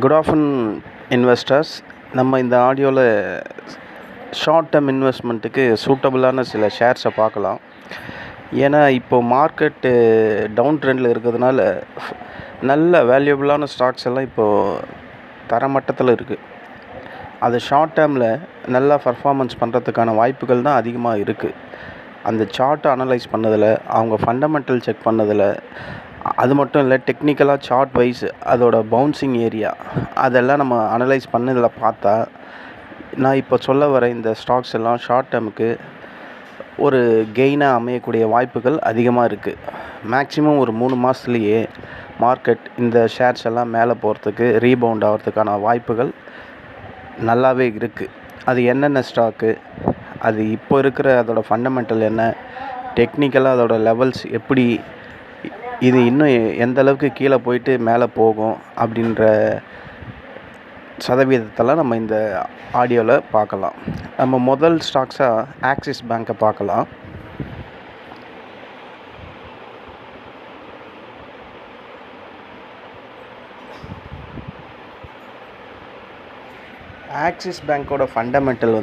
Good afternoon investors. நம்ம இந்த ஆடியோவில் ஷார்ட் டேர்ம் இன்வெஸ்ட்மெண்ட்டுக்கு சூட்டபுளான சில ஷேர்ஸை பார்க்கலாம். ஏன்னா இப்போது மார்க்கெட்டு டவுன் ட்ரெண்டில் இருக்கிறதுனால நல்ல வேல்யூபிளான ஸ்டாக்ஸ் எல்லாம் இப்போது தரமட்டத்தில் இருக்குது. அது ஷார்ட் டேர்மில் நல்லா பர்ஃபார்மன்ஸ் பண்ணுறதுக்கான வாய்ப்புகள் தான் அதிகமாக இருக்குது. அந்த சார்ட்டை அனலைஸ் பண்ணதில், அவங்க ஃபண்டமெண்டல் செக் பண்ணதில், அது மட்டும் இல்லை டெக்னிக்கலாக சார்ட் வைஸ் அதோட பவுன்சிங் ஏரியா அதெல்லாம் நம்ம அனலைஸ் பண்ணதில் பார்த்தா, நான் இப்போ சொல்ல வர இந்த ஸ்டாக்ஸ் எல்லாம் ஷார்ட் டேர்முக்கு ஒரு கெயினாக அமையக்கூடிய வாய்ப்புகள் அதிகமாக இருக்குது. மேக்ஸிமம் ஒரு 3 மாதத்துலேயே மார்க்கெட் இந்த ஷேர்ஸ் எல்லாம் மேலே போகிறதுக்கு, ரீபவுண்ட் ஆகிறதுக்கான வாய்ப்புகள் நல்லாவே இருக்குது. அது என்னென்ன ஸ்டாக்கு, அது இப்போ இருக்கிற அதோட ஃபண்டமெண்டல் என்ன, டெக்னிக்கலாக அதோட லெவல்ஸ் எப்படி, இது இன்னும் எந்த அளவுக்கு கீழே போயிட்டு மேலே போகும் அப்படின்ற சதவீதத்தெல்லாம் நம்ம இந்த ஆடியோவில் பார்க்கலாம். நம்ம முதல் ஸ்டாக்ஸாக ஆக்சிஸ் பேங்க்கை பார்க்கலாம். ஆக்சிஸ் பேங்க்கோட ஃபண்டமெண்டல்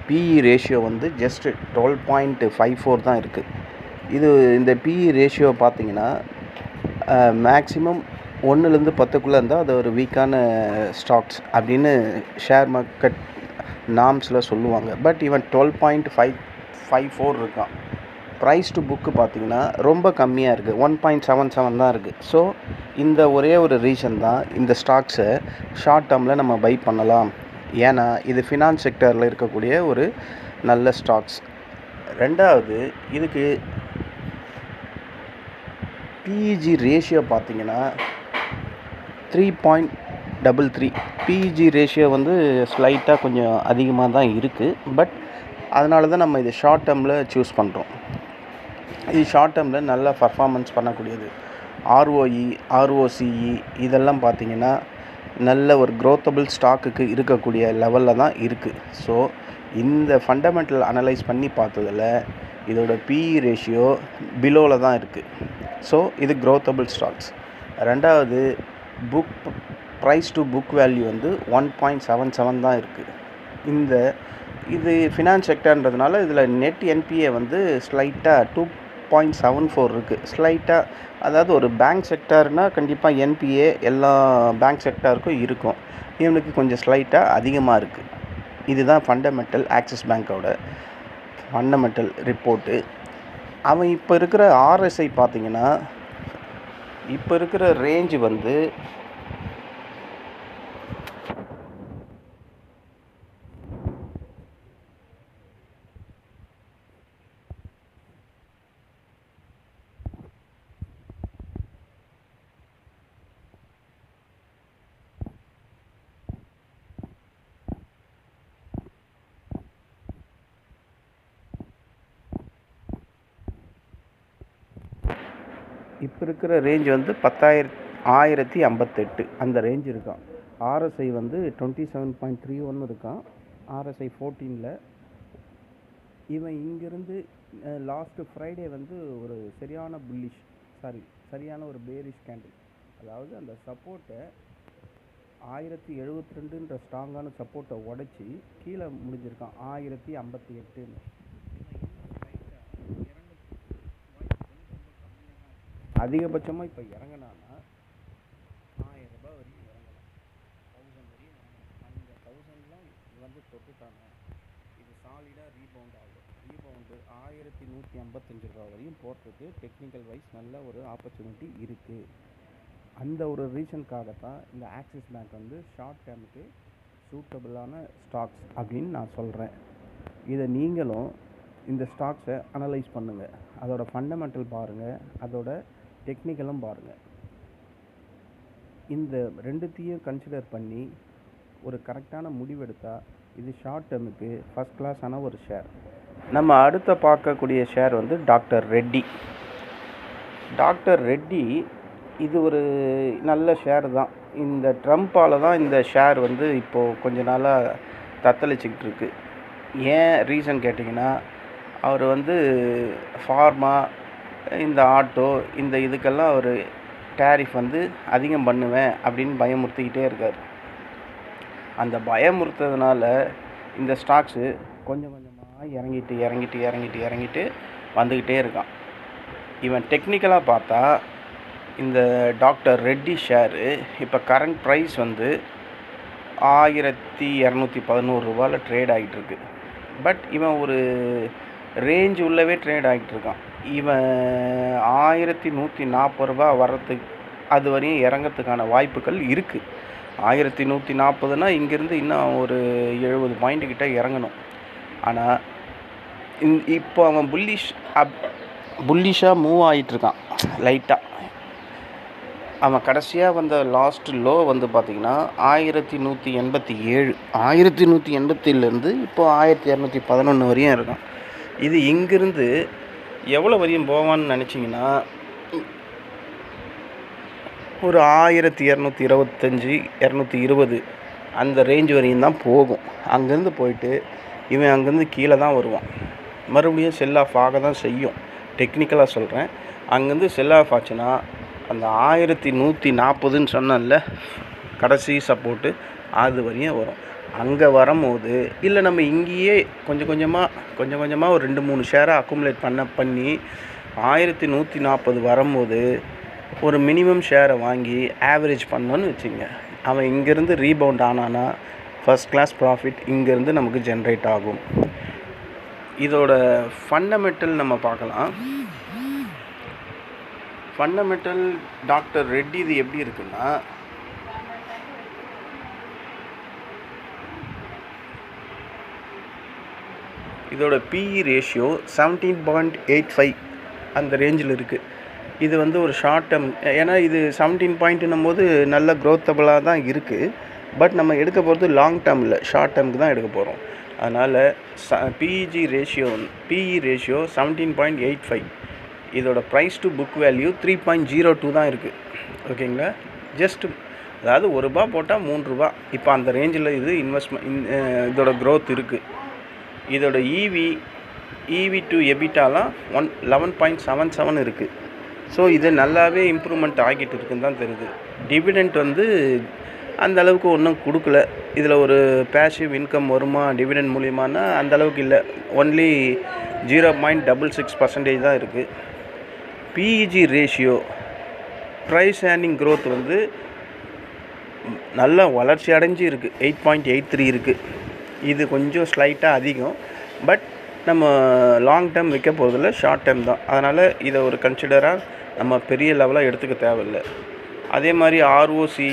பிஇ ரேஷியோ ஜஸ்ட் 12.54 தான் இருக்குது. இந்த பிஇ ரேஷியோ பார்த்திங்கன்னா மேக்ஸிமம் 1லேருந்து 10க்குள்ளே இருந்தால் அது ஒரு வீக்கான ஸ்டாக்ஸ் அப்படின்னு ஷேர் மார்க்கெட் நார்ம்ஸில் சொல்லுவாங்க. பட் இவன் 12.54 இருக்கான். ப்ரைஸ் டு புக்கு பார்த்திங்கன்னா ரொம்ப கம்மியாக இருக்குது, 1.77 தான் இருக்குது. ஸோ இந்த ஒரே ஒரு ரீசன் தான் இந்த ஸ்டாக்ஸை ஷார்ட் டேர்மில் நம்ம பை பண்ணலாம். ஏன்னா இது ஃபினான்ஸ் செக்டரில் இருக்கக்கூடிய ஒரு நல்ல ஸ்டாக்ஸ். ரெண்டாவது, இதுக்கு பிஇஜி ரேஷியோ பார்த்திங்கன்னா 3.33. பிஇஜி ரேஷியோ ஸ்லைட்டாக கொஞ்சம் அதிகமாக தான் இருக்குது. பட் அதனால தான் நம்ம இது ஷார்ட் டேர்மில் சூஸ் பண்ணுறோம். இது ஷார்ட் டேர்மில் நல்லா பர்ஃபார்மன்ஸ் பண்ணக்கூடியது. ஆர்ஓஇ, ஆர்ஓசிஇ இதெல்லாம் பார்த்திங்கன்னா நல்ல ஒரு க்ரோத்தபிள் ஸ்டாக்குக்கு இருக்கக்கூடிய லெவலில் தான் இருக்குது. ஸோ இந்த ஃபண்டமெண்டல் அனலைஸ் பண்ணி பார்த்ததில் இதோட பிஇ ரேஷியோ பிலோவில் தான் இருக்குது. ஸோ இது க்ரோத்தபிள் ஸ்டாக்ஸ். ரெண்டாவது, ப்ரைஸ் டு புக் வேல்யூ 1.77 தான் இருக்குது. இது ஃபினான்ஸ் செக்டர்ன்றதுனால இதில் நெட் என்பிஏ ஸ்லைட்டாக 2.74 இருக்குது. ஸ்லைட்டாக, அதாவது ஒரு பேங்க் செக்டார்னால் கண்டிப்பாக என்பிஏ எல்லா பேங்க் செக்டாருக்கும் இருக்கும். இவனுக்கு கொஞ்சம் ஸ்லைட்டாக அதிகமாக இருக்குது. இதுதான் ஃபண்டமெண்டல் ஆக்சிஸ் பேங்க்கோட ஃபண்டமெண்டல் ரிப்போர்ட்டு. அவன் இப்போ இருக்கிற ஆர்எஸ்ஐ பார்த்திங்கன்னா, இப்போ இருக்கிற ரேஞ்சு இப்போ இருக்கிற ரேஞ்ச் 10,058 அந்த ரேஞ்ச் இருக்கான். ஆர்எஸ்ஐ 27.31 இருக்கான். ஆர்எஸ்ஐ 14ல். இவன் இங்கேருந்து லாஸ்ட்டு ஃப்ரைடே ஒரு சரியான ஒரு பேரிஷ் கேண்டில், அதாவது அந்த சப்போர்ட்டை 1072ன்ற ஸ்ட்ராங்கான சப்போர்ட்டை உடச்சி கீழே முடிஞ்சிருக்கான் 1058ன்னு. அதிகபட்சமாக இப்போ இறங்கினான்னா 1000 ரூபாய் வரையும் இறங்கலாம், 1000 வரையும் இறங்கலாம். அந்த 1000லாம் தொட்டுட்டாங்க. இது சாலிடாக ரீபவுண்ட் ஆகும். ரீபவுண்டு 1155 ரூபா வரையும் போகிறதுக்கு டெக்னிக்கல் வைஸ் நல்ல ஒரு ஆப்பர்ச்சுனிட்டி இருக்குது. அந்த ஒரு ரீசனுக்காகத்தான் இந்த ஆக்சிஸ் பேங்க் ஷார்ட் டேர்முக்கு சூட்டபுளான ஸ்டாக்ஸ் அப்படின்னு நான் சொல்கிறேன். இதை நீங்களும் இந்த ஸ்டாக்ஸை அனலைஸ் பண்ணுங்கள். அதோட ஃபண்டமெண்டல் பாருங்கள், அதோட டெக்னிக்கலும் பாருங்கள். இந்த ரெண்டுத்தையும் கன்சிடர் பண்ணி ஒரு கரெக்டான முடிவெடுத்தால் இது ஷார்ட் டேர்முக்கு ஃபஸ்ட் கிளாஸான ஒரு ஷேர். நம்ம அடுத்த பார்க்கக்கூடிய share doctor Reddy. Doctor Reddy இது ஒரு நல்ல ஷேர் தான். இந்த ட்ரம்ப்பால் தான் இந்த ஷேர் இப்போது கொஞ்ச நாளாக தத்தளிச்சிக்கிட்டு இருக்கு. ஏன் ரீசன் கேட்டிங்கன்னா, அவர் ஃபார்மா, இந்த ஆட்டோ, இந்த இதுக்கெல்லாம் அவர் டேரிஃப் வந்து அதிகம் பண்ணுவேன் அப்படின்னு பயமுறுத்திக்கிட்டே இருக்கார். அந்த பயமுறுத்துறதுனால இந்த ஸ்டாக்ஸு கொஞ்சம் கொஞ்சமாக இறங்கிட்டு வந்துக்கிட்டே இருக்கான். இவன் டெக்னிக்கலாக பார்த்தா இந்த டாக்டர் ரெட்டி ஷேரு இப்போ கரண்ட் ப்ரைஸ் வந்து 1211 ரூபாயில் ட்ரேட் ஆகிட்டுருக்கு. பட் இவன் ஒரு ரேஞ்ச் உள்ளவே ட்ரேட் ஆகிட்டுருக்கான். இவன் 1140 ரூபா வர்றதுக்கு அது வரையும் இறங்கிறதுக்கான வாய்ப்புகள் இருக்குது. 1140னா இங்கேருந்து இன்னும் ஒரு 70 பாயிண்ட் கிட்ட இறங்கணும். ஆனால் இப்போ அவன் புல்லிஷாக மூவ் ஆகிட்டுருக்கான் லைட்டாக. அவன் கடைசியாக வந்த லாஸ்ட் லோ வந்து பார்த்திங்கன்னா 1187. 1187லேருந்து இப்போது 1211 வரையும் இருக்கான். இது இங்கிருந்து எவ்வளோ வரையும் போவான்னு நினச்சிங்கன்னா ஒரு 1225 220 அந்த ரேஞ்ச் வரையும் தான் போகும். அங்கேருந்து போயிட்டு இவன் அங்கேருந்து கீழே தான் வருவான். மறுபடியும் செல் ஆஃப் ஆக தான் செய்யும். டெக்னிக்கலாக சொல்கிறேன். அங்கேருந்து செல் ஆஃப் ஆச்சுன்னா அந்த 1140ன்னு சொன்னேன்ல கடைசி சப்போர்ட்டு அது வரையும் வரும். அங்கே வரும்போது இல்லை நம்ம இங்கேயே கொஞ்சம் கொஞ்சமாக ஒரு 2-3 ஷேராக அக்குமுலேட் பண்ணி 1140 வரும்போது ஒரு மினிமம் ஷேரை வாங்கி ஆவரேஜ் பண்ணோன்னு வச்சுங்க. அவன் இங்கேருந்து ரீபவுண்ட் ஆனானா ஃபஸ்ட் கிளாஸ் ப்ராஃபிட் இங்கேருந்து நமக்கு ஜென்ரேட் ஆகும். இதோட ஃபண்டமெண்டல் நம்ம பார்க்கலாம். ஃபண்டமெண்டல் டாக்டர் ரெட்டி இது எப்படி இருக்குன்னா, இதோட பிஇ ரேஷியோ 17.85 அந்த ரேஞ்சில் இருக்குது. இது வந்து ஒரு ஷார்ட் டேர்ம், ஏன்னா இது 17 பாயிண்ட்னும் போது நல்ல க்ரோத்தபிளாக தான் இருக்குது. பட் நம்ம எடுக்க போகிறது லாங் டேர்ம் இல்லை, ஷார்ட் டேர்முக்கு தான் எடுக்க போகிறோம். அதனால் பிஇ ரேஷியோ 17.85. இதோட ப்ரைஸ் டு புக் வேல்யூ 3.02 தான் இருக்குது. ஓகேங்களா? ஜஸ்ட்டு அதாவது ₹1 போட்டால் ₹3. இப்போ அந்த ரேஞ்சில் இது இதோட க்ரோத் இருக்குது. இதோட ஈவி டு எபிட்டாலாம் 11.77 இருக்குது. ஸோ இது நல்லாவே இம்ப்ரூவ்மெண்ட் ஆகிட்டு இருக்குன்னு தான் தெரியுது. டிவிடெண்ட் வந்து அந்த அளவுக்கு ஒன்றும் கொடுக்கல. இதில் ஒரு பேசிவ் இன்கம் வருமா டிவிடெண்ட் மூலியமானா அந்த அளவுக்கு இல்லை. ஒன்லி 0.66% தான் இருக்குது. PEG ratio price earning growth வந்து நல்லா வளர்ச்சி அடைஞ்சு இருக்குது. 8.83 இருக்குது. இது கொஞ்சம் ஸ்லைட்டாக அதிகம். பட் நம்ம லாங் டேர்ம் விற்க போகிறதில்ல, ஷார்ட் டேர்ம் தான். அதனால் இதை ஒரு கன்சிடராக நம்ம பெரிய லெவலாக எடுத்துக்க தேவையில்லை. அதே மாதிரி ROCE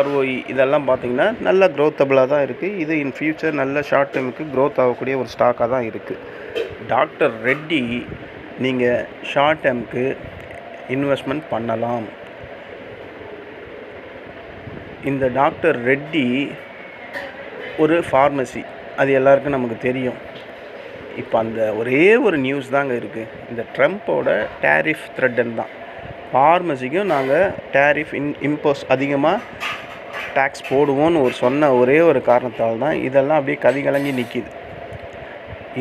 ROE இதெல்லாம் பார்த்திங்கன்னா நல்ல க்ரோத்தபிளாக தான் இருக்குது. இது இன் ஃபியூச்சர் நல்ல ஷார்ட் டேர்முக்கு க்ரோத் ஆகக்கூடிய ஒரு ஸ்டாக்காக தான் இருக்குது. டாக்டர் ரெட்டி நீங்கள் ஷார்ட் டேர்முக்கு இன்வெஸ்ட்மெண்ட் பண்ணலாம். இந்த டாக்டர் ரெட்டி ஒரு ஃபார்மசி, அது எல்லாருக்கும் நமக்கு தெரியும். இப்போ அந்த ஒரே ஒரு நியூஸ் தாங்க இருக்குது. இந்த ட்ரம்ப்போட டேரிஃப் த்ரெட்டன் தான். ஃபார்மசிக்கும் நாங்கள் டேரிஃப் இம்போஸ் அதிகமாக டேக்ஸ் போடுவோன்னு சொன்ன ஒரே ஒரு காரணத்தால் தான் இதெல்லாம் அப்படியே கதிகலங்கி நிற்கிது.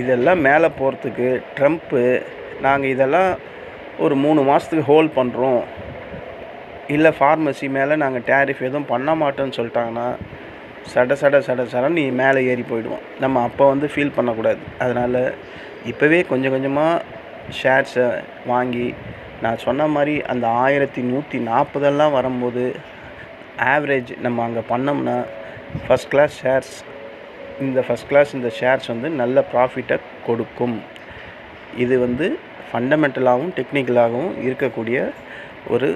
இதெல்லாம் மேலே போகிறதுக்கு ட்ரம்ப்பு நாங்கள் இதெல்லாம் ஒரு 3 மாதத்துக்கு ஹோல்ட் பண்ணுறோம், இல்லை ஃபார்மசி மேலே நாங்கள் டேரிஃப் எதுவும் பண்ண மாட்டோன்னு சொல்லிட்டாங்கன்னா சட நீ மேலே ஏறி போயிடுவோம். நம்ம அப்போ வந்து ஃபீல் பண்ணக்கூடாது. அதனால் இப்போவே கொஞ்சம் கொஞ்சமாக ஷேர்ஸை வாங்கி நான் சொன்ன மாதிரி அந்த 1140 வரும்போது ஆவரேஜ் நம்ம அங்கே பண்ணோம்னா ஃபஸ்ட் கிளாஸ் இந்த ஷேர்ஸ் வந்து நல்ல ப்ராஃபிட்டை கொடுக்கும். இது வந்து ஃபண்டமெண்டலாகவும் டெக்னிக்கலாகவும் இருக்கக்கூடிய ஒரு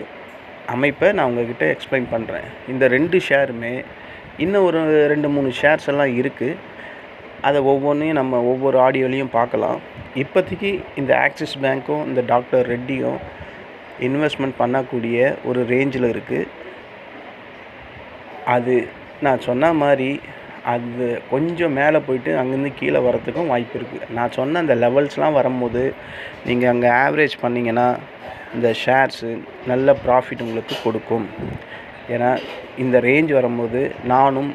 அமைப்பை நான் உங்கள்கிட்ட எக்ஸ்பிளைன் பண்ணுறேன். இந்த 2 ஷேருமே இன்னும் ஒரு 2-3 ஷேர்ஸ் எல்லாம் இருக்குது. அதை ஒவ்வொன்றையும் நம்ம ஒவ்வொரு ஆடியோலையும் பார்க்கலாம். இப்போதைக்கு இந்த ஆக்சிஸ் பேங்க்கும் இந்த டாக்டர் ரெட்டியும் இன்வெஸ்ட்மெண்ட் பண்ணக்கூடிய ஒரு ரேஞ்சில் இருக்குது. அது நான் சொன்ன மாதிரி அது கொஞ்சம் மேலே போயிட்டு அங்கேருந்து கீழே வரத்துக்கும் வாய்ப்பு இருக்குது. நான் சொன்ன அந்த லெவல்ஸ்லாம் வரும்போது நீங்கள் அங்கே ஆவரேஜ் பண்ணிங்கன்னா இந்த ஷேர்ஸு நல்ல ப்ராஃபிட் உங்களுக்கு கொடுக்கும். ஏன்னா இந்த ரேஞ்ச் வரும்போது நானும்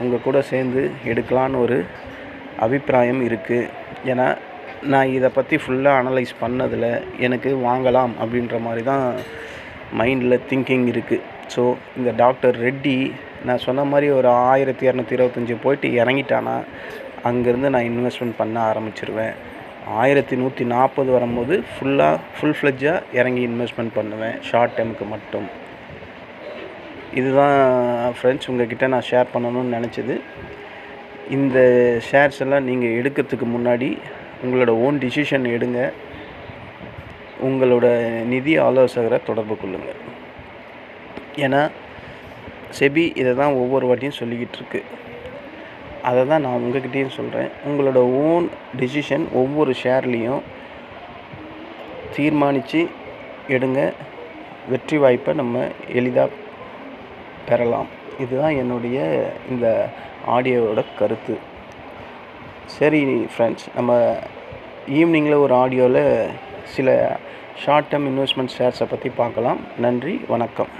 உங்கள் கூட சேர்ந்து எடுக்கலான்னு ஒரு அபிப்பிராயம் இருக்குது. ஏன்னா நான் இதை பற்றி ஃபுல்லாக அனலைஸ் பண்ணதில் எனக்கு வாங்கலாம் அப்படின்ற மாதிரி தான் மைண்டில் திங்கிங் இருக்குது. ஸோ இந்த டாக்டர் ரெட்டி நான் சொன்ன மாதிரி ஒரு 1225 போயிட்டு இறங்கிட்டானா அங்கேருந்து நான் இன்வெஸ்ட்மெண்ட் பண்ண ஆரம்பிச்சிருவேன். 1140 வரும்போது ஃபுல் ஃப்ளெட்ஜாக இறங்கி இன்வெஸ்ட்மெண்ட் பண்ணுவேன், ஷார்ட் டைமுக்கு மட்டும். இதுதான் ஃப்ரெண்ட்ஸ் உங்கள்கிட்ட நான் ஷேர் பண்ணணும்னு நினச்சது. இந்த ஷேர்ஸ் எல்லாம் நீங்கள் எடுக்கிறதுக்கு முன்னாடி உங்களோட ஓன் டிசிஷன் எடுங்க. உங்களோட நிதி ஆலோசகரை தொடர்பு கொள்ளுங்கள். ஏன்னா செபி இதை தான் ஒவ்வொரு வாட்டியும் சொல்லிக்கிட்டு இருக்கு. அதை தான் நான் உங்கள்கிட்டையும் சொல்கிறேன். உங்களோட ஓன் டிசிஷன் ஒவ்வொரு ஷேர்லேயும் தீர்மானித்து எடுங்க. வெற்றி வாய்ப்பை நம்ம எளிதாக பெறலாம். இதுதான் என்னுடைய இந்த ஆடியோவோட கருத்து. சரி ஃப்ரெண்ட்ஸ், நம்ம ஈவினிங்கில் ஒரு ஆடியோவில் சில ஷார்ட் டேர்ம் இன்வெஸ்ட்மெண்ட் ஷேர்ஸை பற்றி பார்க்கலாம். நன்றி, வணக்கம்.